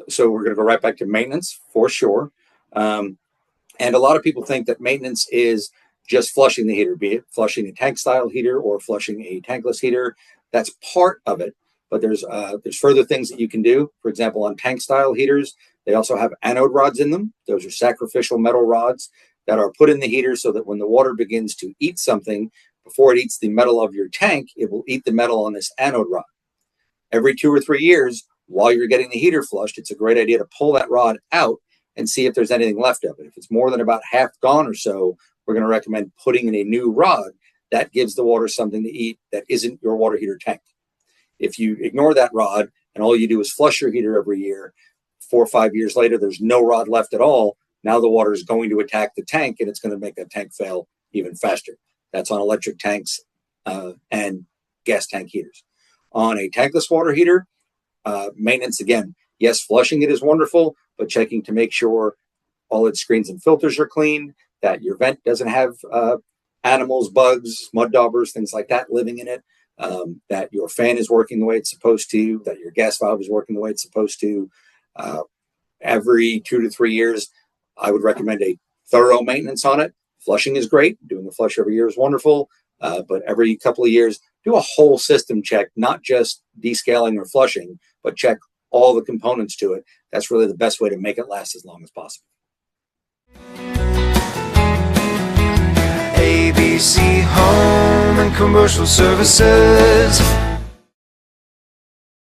So we're going to go right back to maintenance for sure. And a lot of people think that maintenance is just flushing the heater, be it flushing a tank style heater or flushing a tankless heater. That's part of it, but there's further things that you can do. For example, on tank style heaters, they also have anode rods in them. Those are sacrificial metal rods that are put in the heater so that when the water begins to eat something, before it eats the metal of your tank, it will eat the metal on this anode rod. Every 2 or 3 years, while you're getting the heater flushed, it's a great idea to pull that rod out and see if there's anything left of it. If it's more than about half gone or so, we're going to recommend putting in a new rod that gives the water something to eat that isn't your water heater tank. If you ignore that rod and all you do is flush your heater every year, 4 or 5 years later, there's no rod left at all. Now the water is going to attack the tank and it's going to make that tank fail even faster. That's on electric tanks and gas tank heaters. On a tankless water heater, maintenance, again, yes, flushing it is wonderful, but checking to make sure all its screens and filters are clean, that your vent doesn't have animals, bugs, mud daubers, things like that living in it, that your fan is working the way it's supposed to, that your gas valve is working the way it's supposed to. Every 2 to 3 years, I would recommend a thorough maintenance on it. Flushing is great. Doing the flush every year is wonderful. But every couple of years, do a whole system check, not just descaling or flushing, but check all the components to it. That's really the best way to make it last as long as possible. ABC Home and Commercial Services.